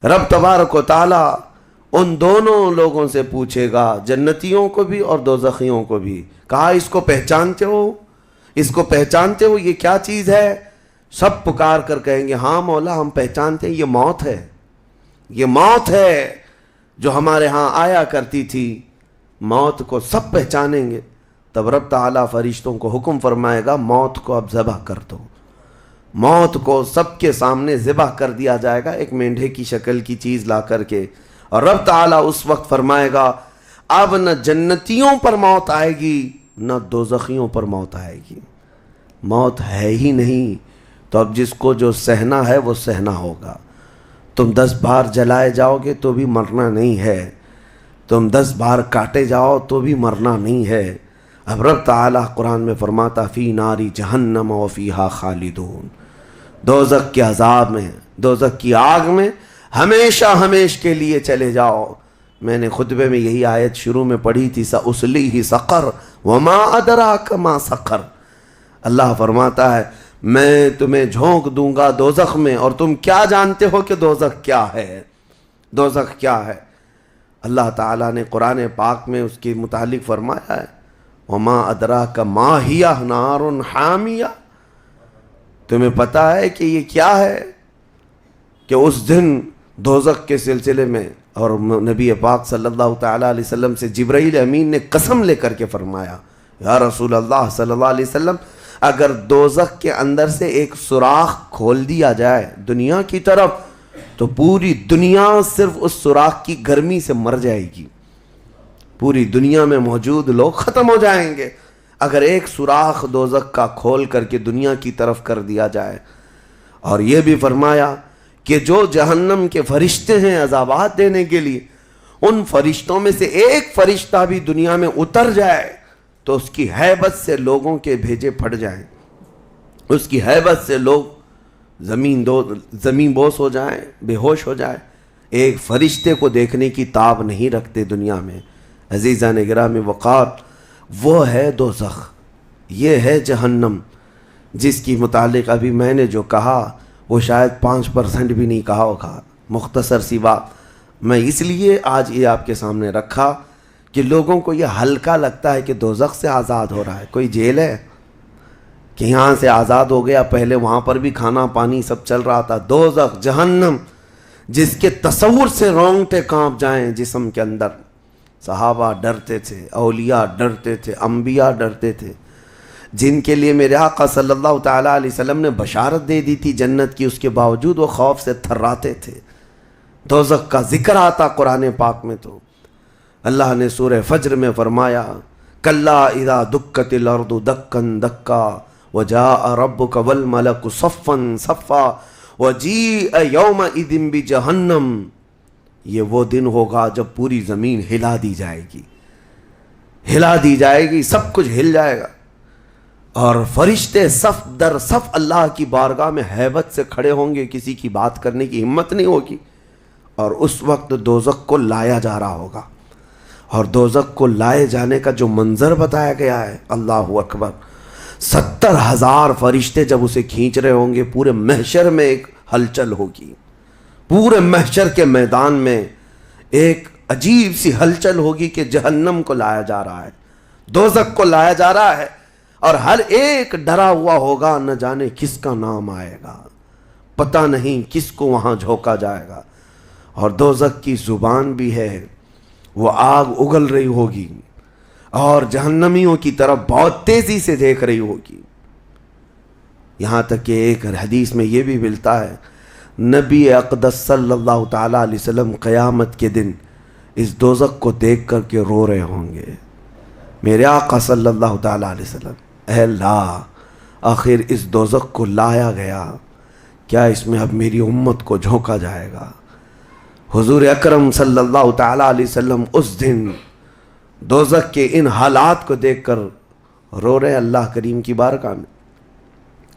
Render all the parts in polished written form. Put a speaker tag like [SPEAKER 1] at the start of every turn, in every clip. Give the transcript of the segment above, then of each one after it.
[SPEAKER 1] رب تبارک و تعالی ان دونوں لوگوں سے پوچھے گا، جنتیوں کو بھی اور دوزخیوں کو بھی۔ کہا اس کو پہچانتے ہو؟ اس کو پہچانتے ہو؟ یہ کیا چیز ہے؟ سب پکار کر کہیں گے ہاں مولا ہم پہچانتے ہیں، یہ موت ہے، یہ موت ہے جو ہمارے ہاں آیا کرتی تھی۔ موت کو سب پہچانیں گے۔ تب رب تعالیٰ فرشتوں کو حکم فرمائے گا موت کو اب ذبح کر دو۔ موت کو سب کے سامنے ذبح کر دیا جائے گا، ایک مینڈھے کی شکل کی چیز لا کر کے، اور رب تعالیٰ اس وقت فرمائے گا اب نہ جنتیوں پر موت آئے گی نہ دوزخیوں پر موت آئے گی، موت ہے ہی نہیں۔ تو اب جس کو جو سہنا ہے وہ سہنا ہوگا۔ تم 10 بار جلائے جاؤ گے تو بھی مرنا نہیں ہے، تم 10 بار کاٹے جاؤ تو بھی مرنا نہیں ہے۔ اب رب تعالیٰ قرآن میں فرماتا فی ناری جہنم و فیہا خالدون، دوزخ کے عذاب میں، دوزخ کی آگ میں ہمیشہ ہمیش کے لیے چلے جاؤ۔ میں نے خطبے میں یہی آیت شروع میں پڑھی تھی، سأصلیہ سقر وما ادراک ما سقر۔ اللہ فرماتا ہے میں تمہیں جھونک دوں گا دوزخ میں، اور تم کیا جانتے ہو کہ دوزخ کیا ہے؟ دوزخ کیا ہے؟ اللہ تعالیٰ نے قرآن پاک میں اس کے متعلق فرمایا ہے وما ادراک ما ہی نار حامیہ۔ تمہیں پتہ ہے کہ یہ کیا ہے؟ کہ اس دن دوزخ کے سلسلے میں، اور نبی پاک صلی اللہ تعالیٰ علیہ وسلم سے جبرائیل امین نے قسم لے کر کے فرمایا یا رسول اللہ صلی اللہ علیہ وسلم، اگر دوزخ کے اندر سے ایک سوراخ کھول دیا جائے دنیا کی طرف تو پوری دنیا صرف اس سوراخ کی گرمی سے مر جائے گی، پوری دنیا میں موجود لوگ ختم ہو جائیں گے اگر ایک سوراخ دوزخ کا کھول کر کے دنیا کی طرف کر دیا جائے۔ اور یہ بھی فرمایا کہ جو جہنم کے فرشتے ہیں عذابات دینے کے لیے، ان فرشتوں میں سے ایک فرشتہ بھی دنیا میں اتر جائے تو اس کی ہیبت سے لوگوں کے بھیجے پھٹ جائیں، اس کی ہیبت سے لوگ زمین بوس ہو جائیں، بے ہوش ہو جائیں، ایک فرشتے کو دیکھنے کی تاب نہیں رکھتے دنیا میں۔ عزیزان گرامی وقار، وہ ہے دوزخ، یہ ہے جہنم، جس کی متعلق ابھی میں نے جو کہا وہ شاید 5% بھی نہیں کہا ہوگا، مختصر سی بات میں اس لیے آج یہ آپ کے سامنے رکھا کہ لوگوں کو یہ ہلکا لگتا ہے کہ دوزخ سے آزاد ہو رہا ہے، کوئی جیل ہے کہ یہاں سے آزاد ہو گیا، پہلے وہاں پر بھی کھانا پانی سب چل رہا تھا۔ دوزخ، جہنم، جس کے تصور سے رونگٹے کانپ جائیں جسم کے اندر۔ صحابہ ڈرتے تھے، اولیاء ڈرتے تھے، انبیاء ڈرتے تھے، جن کے لیے میرے آقا صلی اللہ تعالیٰ علیہ وسلم نے بشارت دے دی تھی جنت کی، اس کے باوجود وہ خوف سے تھراتے تھے۔ دوزخ کا ذکر آتا قرآن پاک میں تو اللہ نے سورہ فجر میں فرمایا کلا اذا دکت الارض دکا دکا وجاء ربک والملک صفا صفا وجیء یومئذ بجہنم۔ یہ وہ دن ہوگا جب پوری زمین ہلا دی جائے گی، ہلا دی جائے گی، سب کچھ ہل جائے گا، اور فرشتے صف در صف اللہ کی بارگاہ میں ہیبت سے کھڑے ہوں گے، کسی کی بات کرنے کی ہمت نہیں ہوگی۔ اور اس وقت دوزخ کو لایا جا رہا ہوگا، اور دوزخ کو لائے جانے کا جو منظر بتایا گیا ہے، اللہ اکبر، 70,000 فرشتے جب اسے کھینچ رہے ہوں گے، پورے محشر میں ایک ہلچل ہوگی، پورے محشر کے میدان میں ایک عجیب سی ہلچل ہوگی کہ جہنم کو لایا جا رہا ہے، دوزخ کو لایا جا رہا ہے، اور ہر ایک ڈرا ہوا ہوگا، نہ جانے کس کا نام آئے گا، پتہ نہیں کس کو وہاں جھونکا جائے گا۔ اور دوزخ کی زبان بھی ہے، وہ آگ اگل رہی ہوگی اور جہنمیوں کی طرف بہت تیزی سے دیکھ رہی ہوگی۔ یہاں تک کہ ایک حدیث میں یہ بھی ملتا ہے نبی اقدس صلی اللہ تعالیٰ علیہ وسلم قیامت کے دن اس دوزخ کو دیکھ کر کے رو رہے ہوں گے، میرے آقا صلی اللہ تعالیٰ علیہ وسلم، اے اللہ آخر اس دوزخ کو لایا گیا، کیا اس میں اب میری امت کو جھونکا جائے گا؟ حضور اکرم صلی اللہ تعالیٰ علیہ وسلم اس دن دوزخ کے ان حالات کو دیکھ کر رو رہے اللہ کریم کی بارگاہ میں۔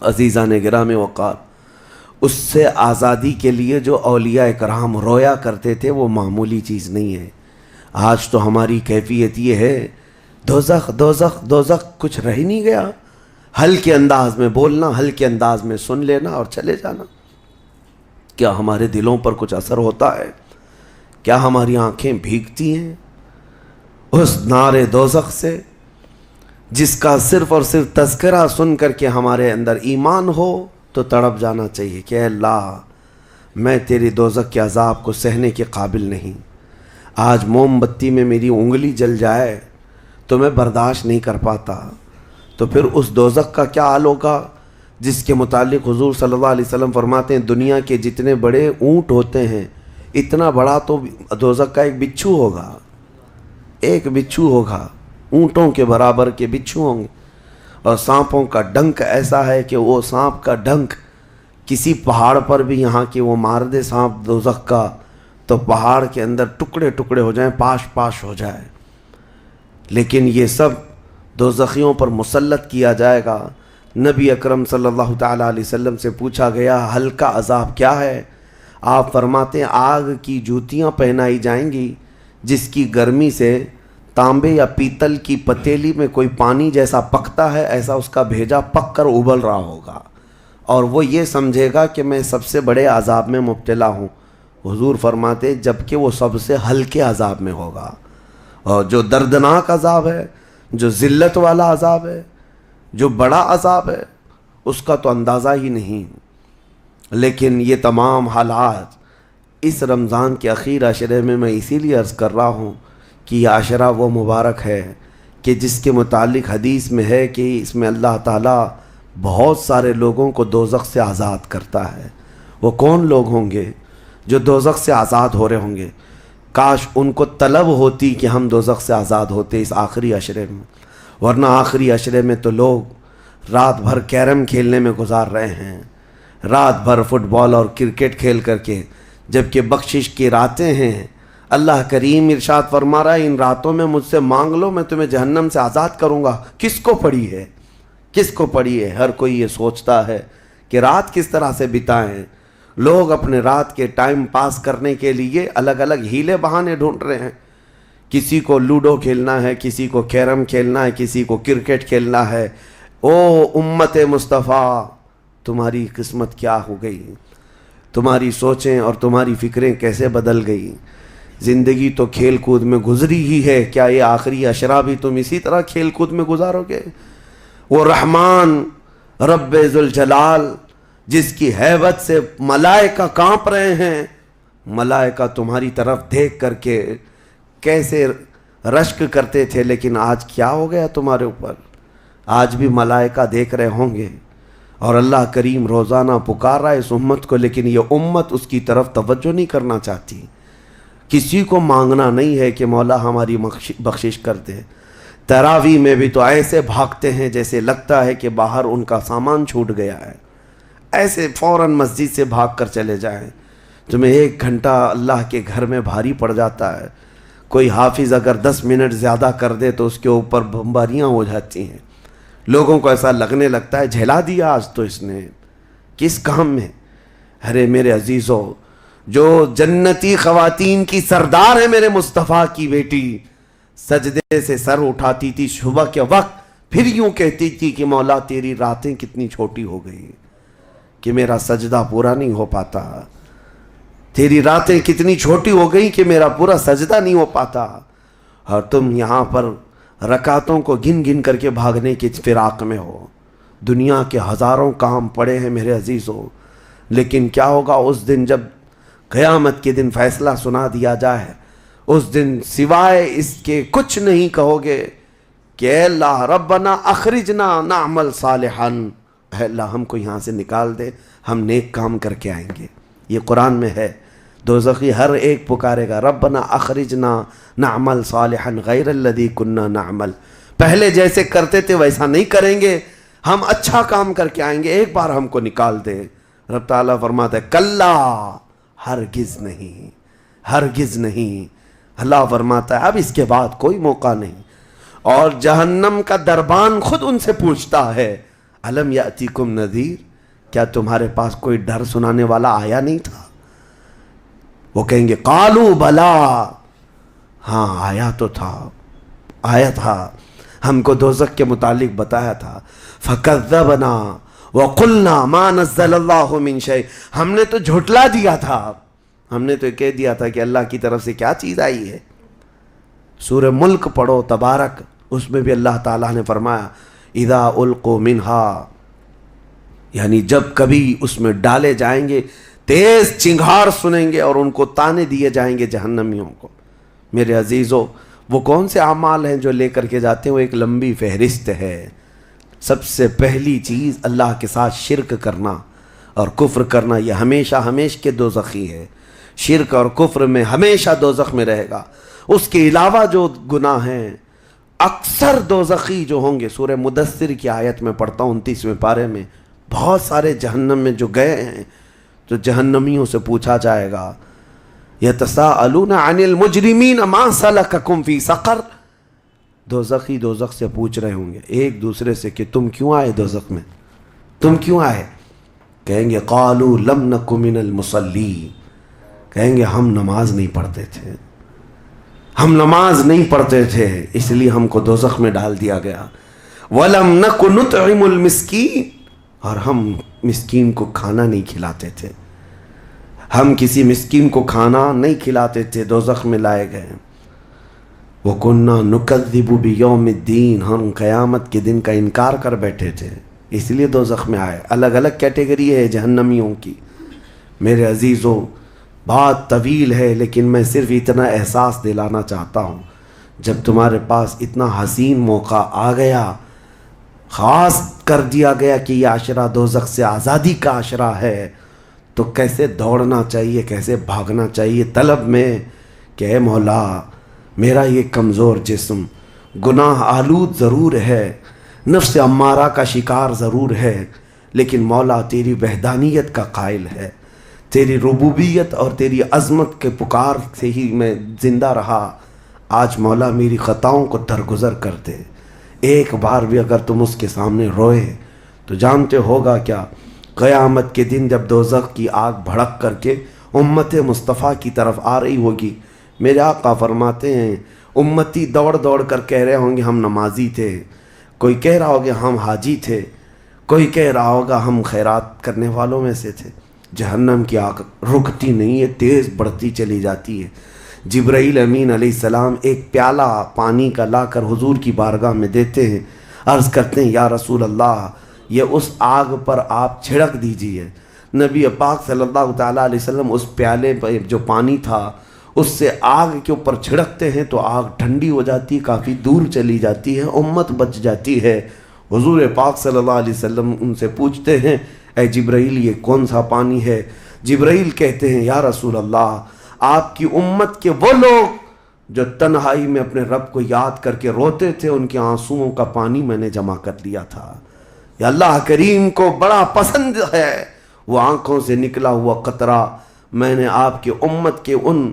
[SPEAKER 1] عزیزان گرامی وقار، اس سے آزادی کے لیے جو اولیاء کرام رویا کرتے تھے وہ معمولی چیز نہیں ہے۔ آج تو ہماری کیفیت یہ ہے دوزخ دوزخ دوزخ، کچھ رہ ہی نہیں گیا، ہلکے انداز میں بولنا، ہلکے انداز میں سن لینا اور چلے جانا۔ کیا ہمارے دلوں پر کچھ اثر ہوتا ہے؟ کیا ہماری آنکھیں بھیگتی ہیں اس نار دوزخ سے جس کا صرف اور صرف تذکرہ سن کر کے ہمارے اندر ایمان ہو تو تڑپ جانا چاہیے کہ اے اللہ میں تیری دوزخ کے عذاب کو سہنے کے قابل نہیں. آج موم بتی میں میری انگلی جل جائے تو میں برداشت نہیں کر پاتا، تو پھر اس دوزخ کا کیا حال ہوگا جس کے متعلق حضور صلی اللہ علیہ وسلم فرماتے ہیں دنیا کے جتنے بڑے اونٹ ہوتے ہیں اتنا بڑا تو دوزخ کا ایک بچھو ہوگا. ایک بچھو ہوگا، اونٹوں کے برابر کے بچھو ہوں گے. اور سانپوں کا ڈنک ایسا ہے کہ وہ سانپ کا ڈنک کسی پہاڑ پر بھی یہاں کی وہ مار دے سانپ دوزخ کا تو پہاڑ کے اندر ٹکڑے ٹکڑے ہو جائیں، پاش پاش ہو جائے. لیکن یہ سب دوزخیوں پر مسلط کیا جائے گا. نبی اکرم صلی اللہ تعالیٰ علیہ وسلم سے پوچھا گیا ہلکا عذاب کیا ہے؟ آپ فرماتے ہیں آگ کی جوتیاں پہنائی جائیں گی جس کی گرمی سے تانبے یا پیتل کی پتیلی میں کوئی پانی جیسا پکتا ہے ایسا اس کا بھیجا پک کر ابل رہا ہوگا، اور وہ یہ سمجھے گا کہ میں سب سے بڑے عذاب میں مبتلا ہوں. حضور فرماتے جبکہ وہ سب سے ہلکے عذاب میں ہوگا. اور جو دردناک عذاب ہے، جو ذلت والا عذاب ہے، جو بڑا عذاب ہے، اس کا تو اندازہ ہی نہیں. لیکن یہ تمام حالات اس رمضان کے اخیر عشرے میں اسی لیے عرض کر رہا ہوں کہ یہ عشرہ وہ مبارک ہے کہ جس کے متعلق حدیث میں ہے کہ اس میں اللہ تعالیٰ بہت سارے لوگوں کو دوزخ سے آزاد کرتا ہے. وہ کون لوگ ہوں گے جو دوزخ سے آزاد ہو رہے ہوں گے؟ کاش ان کو طلب ہوتی کہ ہم دوزخ سے آزاد ہوتے اس آخری عشرے میں، ورنہ آخری عشرے میں تو لوگ رات بھر کیرم کھیلنے میں گزار رہے ہیں، رات بھر فٹ بال اور کرکٹ کھیل کر کے، جبکہ بخشش کی راتیں ہیں. اللہ کریم ارشاد فرما رہا ہے ان راتوں میں مجھ سے مانگ لو میں تمہیں جہنم سے آزاد کروں گا. کس کو پڑی ہے؟ کس کو پڑی ہے؟ ہر کوئی یہ سوچتا ہے کہ رات کس طرح سے بتائیں. لوگ اپنے رات کے ٹائم پاس کرنے کے لیے الگ الگ ہیلے بہانے ڈھونڈ رہے ہیں. کسی کو لوڈو کھیلنا ہے، کسی کو کیرم کھیلنا ہے، کسی کو کرکٹ کھیلنا ہے. او امت مصطفیٰ تمہاری قسمت کیا ہو گئی؟ تمہاری سوچیں اور تمہاری فکریں کیسے بدل گئی؟ زندگی تو کھیل کود میں گزری ہی ہے، کیا یہ آخری عشرہ بھی تم اسی طرح کھیل کود میں گزارو گے؟ وہ رحمان رب ذوالجلال جس کی ہیبت سے ملائکہ کانپ رہے ہیں، ملائکہ تمہاری طرف دیکھ کر کے کیسے رشک کرتے تھے، لیکن آج کیا ہو گیا تمہارے اوپر؟ آج بھی ملائکہ دیکھ رہے ہوں گے. اور اللہ کریم روزانہ پکار رہا ہے اس امت کو، لیکن یہ امت اس کی طرف توجہ نہیں کرنا چاہتی. کسی کو مانگنا نہیں ہے کہ مولا ہماری بخشش کر دے. تراویح میں بھی تو ایسے بھاگتے ہیں جیسے لگتا ہے کہ باہر ان کا سامان چھوٹ گیا ہے، ایسے فوراً مسجد سے بھاگ کر چلے جائیں. تمہیں 1 گھنٹہ اللہ کے گھر میں بھاری پڑ جاتا ہے. کوئی حافظ اگر 10 منٹ زیادہ کر دے تو اس کے اوپر بمباریاں ہو جاتی ہیں. لوگوں کو ایسا لگنے لگتا ہے جھیلا دیا آج تو اس نے، کس کام میں؟ ارے میرے عزیزو، جو جنتی خواتین کی سردار ہے میرے مصطفیٰ کی بیٹی، سجدے سے سر اٹھاتی تھی صبح کے وقت، پھر یوں کہتی تھی کہ مولا تیری راتیں کتنی چھوٹی ہو گئی کہ میرا سجدہ پورا نہیں ہو پاتا. تیری راتیں کتنی چھوٹی ہو گئی کہ میرا پورا سجدہ نہیں ہو پاتا. اور تم یہاں پر رکعتوں کو گن گن کر کے بھاگنے کی فراق میں ہو. دنیا کے ہزاروں کام پڑے ہیں میرے عزیزوں، لیکن کیا ہوگا اس دن جب قیامت کے دن فیصلہ سنا دیا جائے؟ اس دن سوائے اس کے کچھ نہیں کہو گے کہ اے اللہ ربنا اخرجنا نعمل صالحا، اے اللہ ہم کو یہاں سے نکال دے، ہم نیک کام کر کے آئیں گے. یہ قرآن میں ہے. دوزخی ہر ایک پکارے گا ربنا اخرجنا نعمل صالحا غیر الذی کننا نعمل. پہلے جیسے کرتے تھے ویسا نہیں کریں گے، ہم اچھا کام کر کے آئیں گے، ایک بار ہم کو نکال دے. رب تعالیٰ فرماتا ہے کلا، ہرگز نہیں، ہرگز نہیں. اللہ فرماتا ہے اب اس کے بعد کوئی موقع نہیں. اور جہنم کا دربان خود ان سے پوچھتا ہے الم یاتیکم نذیر، کیا تمہارے پاس کوئی ڈر سنانے والا آیا نہیں تھا؟ وہ کہیں گے قالوا بلا، ہاں آیا تو تھا، آیا تھا، ہم کو دوزخ کے متعلق بتایا تھا. فکذبنا، وَقُلْنَا مَا نَزَّلَ اللَّهُ مِن شَيْءٍ، ہم نے تو جھٹلا دیا تھا، ہم نے تو کہہ دیا تھا کہ اللہ کی طرف سے کیا چیز آئی ہے۔ سورہ ملک پڑھو تبارک، اس میں بھی اللہ تعالیٰ نے فرمایا اِذَا أُلْقُوا مِنْهَا، یعنی جب کبھی اس میں ڈالے جائیں گے تیز چنگھاڑ سنیں گے اور ان کو تانے دیے جائیں گے جہنمیوں کو۔ میرے عزیزو، وہ کون سے اعمال ہیں جو لے کر کے جاتے ہیں؟ وہ ایک لمبی فہرست ہے۔ سب سے پہلی چیز اللہ کے ساتھ شرک کرنا اور کفر کرنا، یہ ہمیشہ ہمیشہ کے دوزخی ہے۔ شرک اور کفر میں ہمیشہ دوزخ میں رہے گا۔ اس کے علاوہ جو گناہ ہیں اکثر دوزخی جو ہوں گے، سورہ مدثر کی آیت میں پڑھتا ہوں 29ویں پارے میں، بہت سارے جہنم میں جو گئے ہیں تو جہنمیوں سے پوچھا جائے گا یتساءلون عن المجرمین ما سلککم فی سقر، دوزخی دوزخ سے پوچھ رہے ہوں گے ایک دوسرے سے کہ تم کیوں آئے دوزخ میں، تم کیوں آئے؟ کہیں گے قالوا لم نک من المصلین، کہیں گے ہم نماز نہیں پڑھتے تھے، ہم نماز نہیں پڑھتے تھے اس لیے ہم کو دوزخ میں ڈال دیا گیا۔ ولم نک نطعم المسکین، اور ہم مسکین کو کھانا نہیں کھلاتے تھے، ہم کسی مسکین کو کھانا نہیں کھلاتے تھے، دوزخ میں لائے گئے۔ وَكُنَّا نُكَذِّبُ بِيَوْمِ الدِّينِ، ہم قیامت کے دن کا انکار کر بیٹھے تھے اس لیے دوزخ میں آئے۔ الگ الگ کیٹیگری ہے جہنمیوں کی۔ میرے عزیزوں، بات طویل ہے لیکن میں صرف اتنا احساس دلانا چاہتا ہوں، جب تمہارے پاس اتنا حسین موقع آ گیا، خاص کر دیا گیا کہ یہ عشرہ دوزخ سے آزادی کا عشرہ ہے، تو کیسے دوڑنا چاہیے، کیسے بھاگنا چاہیے طلب میں کہ اے مولا میرا یہ کمزور جسم گناہ آلود ضرور ہے، نفس امارہ کا شکار ضرور ہے، لیکن مولا تیری وحدانیت کا قائل ہے، تیری ربوبیت اور تیری عظمت کے پکار سے ہی میں زندہ رہا۔ آج مولا میری خطاؤں کو درگزر کر دے۔ ایک بار بھی اگر تم اس کے سامنے روئے تو جانتے ہوگا کیا، قیامت کے دن جب دوزخ کی آگ بھڑک کر کے امت مصطفیٰ کی طرف آ رہی ہوگی، میرے آقا فرماتے ہیں امتی دوڑ دوڑ کر کہہ رہے ہوں گے ہم نمازی تھے، کوئی کہہ رہا ہوگا ہم حاجی تھے، کوئی کہہ رہا ہوگا ہم خیرات کرنے والوں میں سے تھے۔ جہنم کی آگ رکتی نہیں ہے، تیز بڑھتی چلی جاتی ہے۔ جبرائیل امین علیہ السلام ایک پیالہ پانی کا لا کر حضور کی بارگاہ میں دیتے ہیں، عرض کرتے ہیں یا رسول اللہ یہ اس آگ پر آپ چھڑک دیجئے۔ نبی پاک صلی اللہ تعالیٰ علیہ وسلم اس پیالے پر جو پانی تھا اس سے آگ کے اوپر چھڑکتے ہیں تو آگ ٹھنڈی ہو جاتی، کافی دور چلی جاتی ہے، امت بچ جاتی ہے۔ حضور پاک صلی اللہ علیہ وسلم ان سے پوچھتے ہیں اے جبرائیل یہ کون سا پانی ہے؟ جبرائیل کہتے ہیں یا رسول اللہ آپ کی امت کے وہ لوگ جو تنہائی میں اپنے رب کو یاد کر کے روتے تھے، ان کے آنسوؤں کا پانی میں نے جمع کر لیا تھا۔ یا اللہ کریم کو بڑا پسند ہے وہ آنکھوں سے نکلا ہوا قطرہ، میں نے آپ کی امت کے ان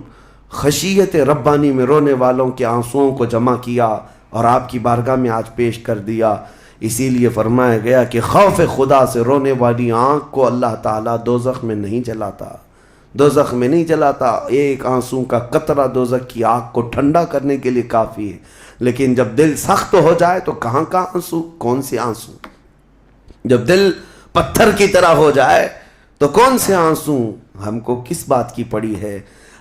[SPEAKER 1] خشیت ربانی میں رونے والوں کے آنسوؤں کو جمع کیا اور آپ کی بارگاہ میں آج پیش کر دیا۔ اسی لیے فرمایا گیا کہ خوف خدا سے رونے والی آنکھ کو اللہ تعالیٰ دوزخ میں نہیں جلاتا، دوزخ میں نہیں جلاتا۔ ایک آنسو کا قطرہ دوزخ کی آگ کو ٹھنڈا کرنے کے لیے کافی ہے، لیکن جب دل سخت ہو جائے تو کہاں کا آنسو، کون سے آنسو؟ جب دل پتھر کی طرح ہو جائے تو کون سے آنسو؟ ہم کو کس بات کی پڑی ہے؟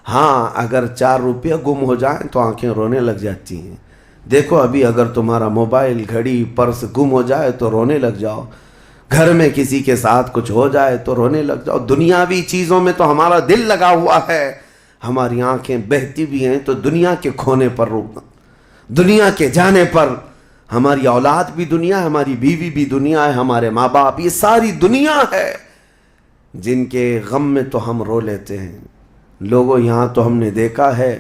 [SPEAKER 1] ہاں اگر 4 روپیہ گم ہو جائیں تو آنکھیں رونے لگ جاتی ہیں۔ دیکھو ابھی اگر تمہارا موبائل، گھڑی، پرس گم ہو جائے تو رونے لگ جاؤ، گھر میں کسی کے ساتھ کچھ ہو جائے تو رونے لگ جاؤ۔ دنیاوی چیزوں میں تو ہمارا دل لگا ہوا ہے، ہماری آنکھیں بہتی بھی ہیں تو دنیا کے کھونے پر رونا، دنیا کے جانے پر۔ ہماری اولاد بھی دنیا ہے، ہماری بیوی بھی دنیا ہے، ہمارے ماں باپ، یہ ساری دنیا ہے جن کے غم میں تو ہم رو لیتے ہیں۔ لوگوں یہاں تو ہم نے دیکھا ہے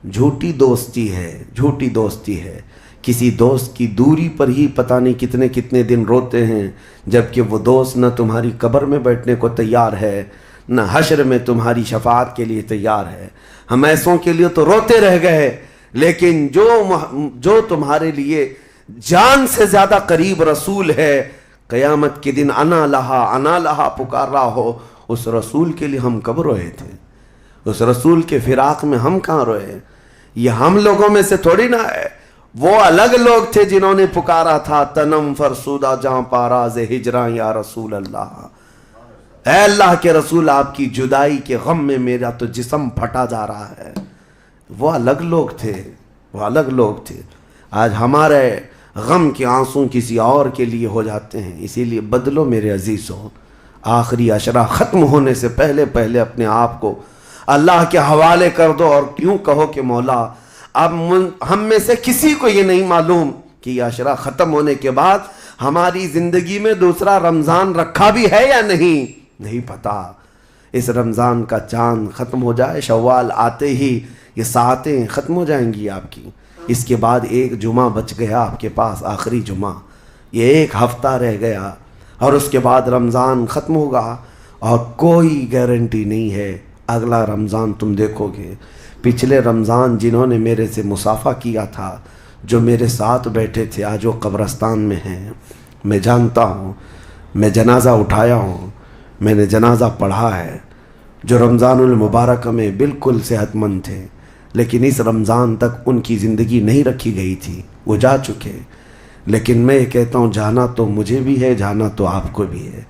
[SPEAKER 1] جھوٹی دوستی ہے، جھوٹی دوستی ہے، کسی دوست کی دوری پر ہی پتہ نہیں کتنے کتنے دن روتے ہیں، جبکہ وہ دوست نہ تمہاری قبر میں بیٹھنے کو تیار ہے نہ حشر میں تمہاری شفاعت کے لیے تیار ہے۔ ہم ایسوں کے لیے تو روتے رہ گئے، لیکن جو تمہارے لیے جان سے زیادہ قریب رسول ہے، قیامت کے دن انا لہا پکار رہا ہو، اس رسول کے لیے ہم کب روئے تھے؟ اس رسول کے فراق میں ہم کہاں روئے؟ یہ ہم لوگوں میں سے تھوڑی نہ ہے، وہ الگ لوگ تھے جنہوں نے پکارا تھا تنم فرسودہ جہاں پاراز ہجراں یا رسول اللہ، اے اللہ کے رسول آپ کی جدائی کے غم میں میرا تو جسم پھٹا جا رہا ہے۔ وہ الگ لوگ تھے، وہ الگ لوگ تھے۔ آج ہمارے غم کے آنسوں کسی اور کے لیے ہو جاتے ہیں، اسی لیے بدلو میرے عزیزوں، آخری عشرہ ختم ہونے سے پہلے پہلے اپنے آپ کو اللہ کے حوالے کر دو، اور کیوں کہو کہ مولا اب ہم میں سے کسی کو یہ نہیں معلوم کہ یہ عشرہ ختم ہونے کے بعد ہماری زندگی میں دوسرا رمضان رکھا بھی ہے یا نہیں پتا۔ اس رمضان کا چاند ختم ہو جائے، شوال آتے ہی یہ ساعتیں ختم ہو جائیں گی آپ کی، اس کے بعد ایک جمعہ بچ گیا آپ کے پاس، آخری جمعہ، یہ ایک ہفتہ رہ گیا، اور اس کے بعد رمضان ختم ہوگا، اور کوئی گارنٹی نہیں ہے اگلا رمضان تم دیکھو گے۔ پچھلے رمضان جنہوں نے میرے سے مصافحہ کیا تھا، جو میرے ساتھ بیٹھے تھے، آج وہ قبرستان میں ہیں، میں جانتا ہوں، میں جنازہ اٹھایا ہوں، میں نے جنازہ پڑھا ہے، جو رمضان المبارک میں بالکل صحت مند تھے، لیکن اس رمضان تک ان کی زندگی نہیں رکھی گئی تھی، وہ جا چکے۔ لیکن میں یہ کہتا ہوں جانا تو مجھے بھی ہے، جانا تو آپ کو بھی ہے۔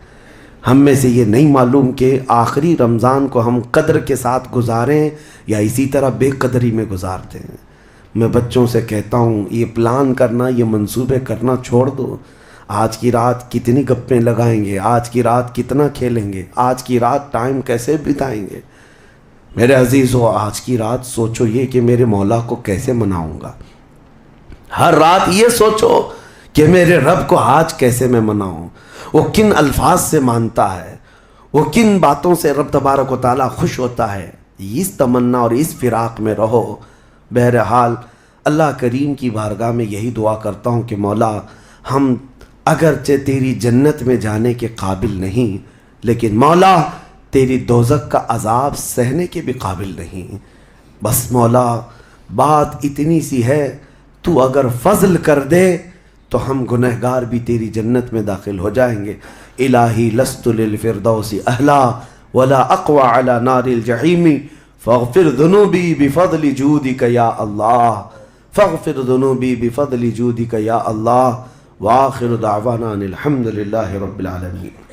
[SPEAKER 1] ہم میں سے یہ نہیں معلوم کہ آخری رمضان کو ہم قدر کے ساتھ گزاریں یا اسی طرح بے قدری میں گزارتے ہیں۔ میں بچوں سے کہتا ہوں یہ پلان کرنا، یہ منصوبے کرنا چھوڑ دو۔ آج کی رات کتنی گپیں لگائیں گے، آج کی رات کتنا کھیلیں گے، آج کی رات ٹائم کیسے بتائیں گے۔ میرے عزیزو، آج کی رات سوچو یہ کہ میرے مولا کو کیسے مناؤں گا۔ ہر رات یہ سوچو کہ میرے رب کو آج کیسے میں مناؤں، وہ کن الفاظ سے مانتا ہے، وہ کن باتوں سے رب تبارک و تعالیٰ خوش ہوتا ہے۔ اس تمنا اور اس فراق میں رہو۔ بہرحال اللہ کریم کی بارگاہ میں یہی دعا کرتا ہوں کہ مولا ہم اگرچہ تیری جنت میں جانے کے قابل نہیں، لیکن مولا تیری دوزخ کا عذاب سہنے کے بھی قابل نہیں۔ بس مولا بات اتنی سی ہے، تو اگر فضل کر دے تو ہم گنہگار بھی تیری جنت میں داخل ہو جائیں گے۔ الہی لست للفردوس اہلا ولا اقوى على نار الجحیم فاغفر ذنوبی بفضل جودک یا اللہ، فاغفر ذنوبی بفضل جودک یا اللہ، وآخر دعوانا الحمد للہ رب العالمین۔